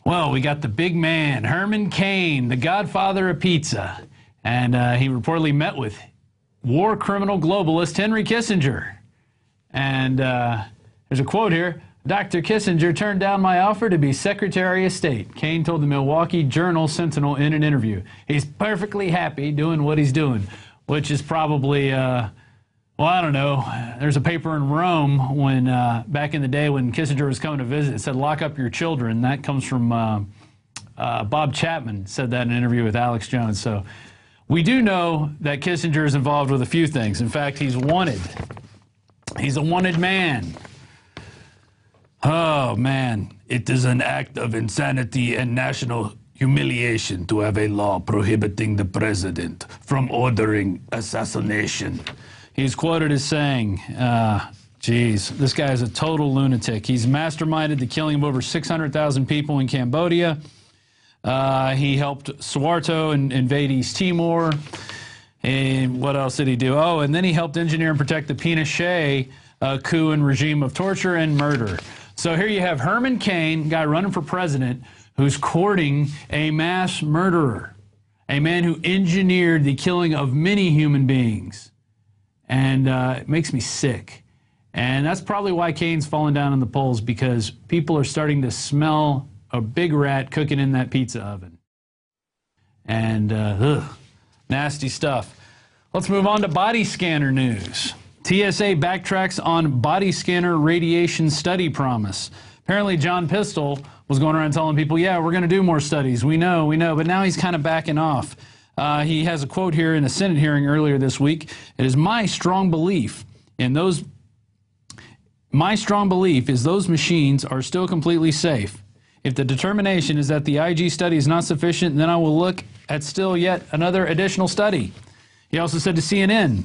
Well, we got the big man, Herman Cain, the godfather of pizza. And he reportedly met with war criminal globalist Henry Kissinger. And there's a quote here. Dr. Kissinger turned down my offer to be Secretary of State. Cain told the Milwaukee Journal-Sentinel in an interview. He's perfectly happy doing what he's doing, which is probably, well, I don't know. There's a paper in Rome when, back in the day when Kissinger was coming to visit, it said, lock up your children. That comes from Bob Chapman, said that in an interview with Alex Jones. So we do know that Kissinger is involved with a few things. In fact, he's wanted. He's a wanted man. Oh, man, it is an act of insanity and national humiliation to have a law prohibiting the president from ordering assassination. He's quoted as saying, geez, this guy is a total lunatic. He's masterminded the killing of over 600,000 people in Cambodia. He helped Suharto invade East Timor. And what else did he do? Oh, and then he helped engineer and protect the Pinochet coup and regime of torture and murder. So here you have Herman Cain, guy running for president, who's courting a mass murderer, a man who engineered the killing of many human beings. And it makes me sick. And that's probably why Cain's fallen down in the polls, because people are starting to smell a big rat cooking in that pizza oven. And nasty stuff. Let's move on to body scanner news. TSA backtracks on body scanner radiation study promise. Apparently John Pistol was going around telling people, yeah, we're going to do more studies. We know, but now he's kind of backing off. He has a quote here in a Senate hearing earlier this week. It is my strong belief is those machines are still completely safe. If the determination is that the IG study is not sufficient, then I will look at still yet another additional study. He also said to CNN,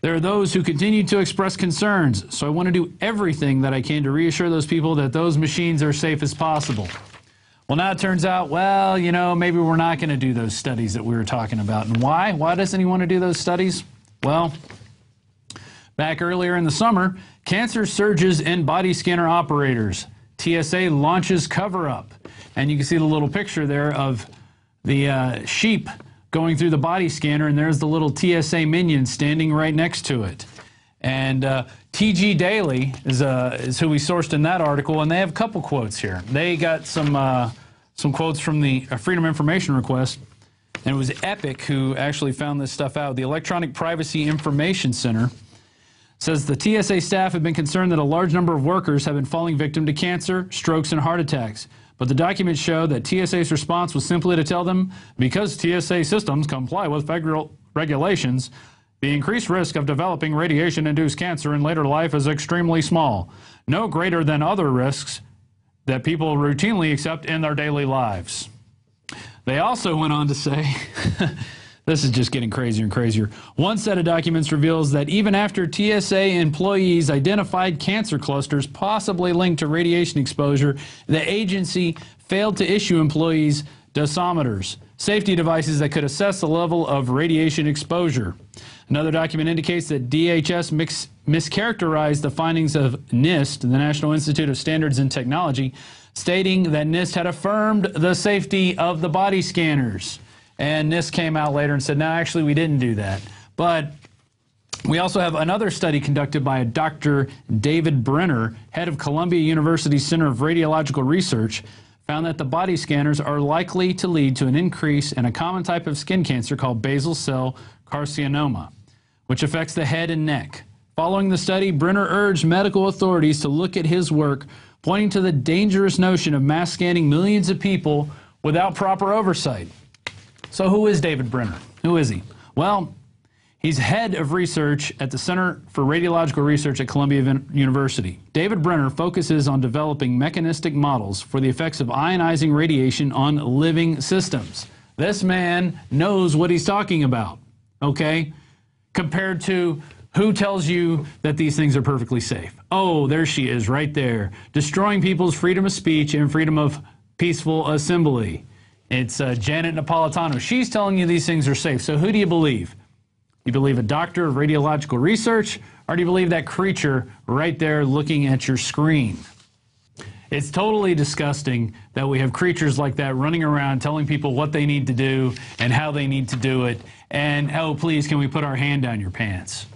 there are those who continue to express concerns, so I want to do everything that I can to reassure those people that those machines are safe as possible. Well, now it turns out, well, you know, maybe we're not going to do those studies that we were talking about. And why? Why doesn't he want to do those studies? Well, back earlier in the summer, cancer surges in body scanner operators. TSA launches cover-up. And you can see the little picture there of the sheep going through the body scanner, and there's the little TSA minion standing right next to it. And TG Daily is who we sourced in that article, and they have a couple quotes here. They got some quotes from the Freedom Information Request, and it was Epic who actually found this stuff out. The Electronic Privacy Information Center says the TSA staff have been concerned that a large number of workers have been falling victim to cancer, strokes, and heart attacks. But the documents show that TSA's response was simply to tell them, because TSA systems comply with federal regulations, the increased risk of developing radiation-induced cancer in later life is extremely small, no greater than other risks that people routinely accept in their daily lives. They also went on to say, this is just getting crazier and crazier. One set of documents reveals that even after TSA employees identified cancer clusters possibly linked to radiation exposure, the agency failed to issue employees dosimeters, safety devices that could assess the level of radiation exposure. Another document indicates that DHS mischaracterized the findings of NIST, the National Institute of Standards and Technology, stating that NIST had affirmed the safety of the body scanners. And NIST came out later and said, no, actually, we didn't do that. But we also have another study conducted by Dr. David Brenner, head of Columbia University Center of Radiological Research, found that the body scanners are likely to lead to an increase in a common type of skin cancer called basal cell carcinoma, which affects the head and neck. Following the study, Brenner urged medical authorities to look at his work, pointing to the dangerous notion of mass scanning millions of people without proper oversight. So who is David Brenner? Who is he? Well, he's head of research at the Center for Radiological Research at Columbia University. David Brenner focuses on developing mechanistic models for the effects of ionizing radiation on living systems. This man knows what he's talking about, okay? Compared to who tells you that these things are perfectly safe? Oh, there she is right there, destroying people's freedom of speech and freedom of peaceful assembly. It's Janet Napolitano. She's telling you these things are safe. So who do you believe? You believe a doctor of radiological research, or do you believe that creature right there looking at your screen? It's totally disgusting that we have creatures like that running around telling people what they need to do and how they need to do it. And, oh, please, can we put our hand down your pants?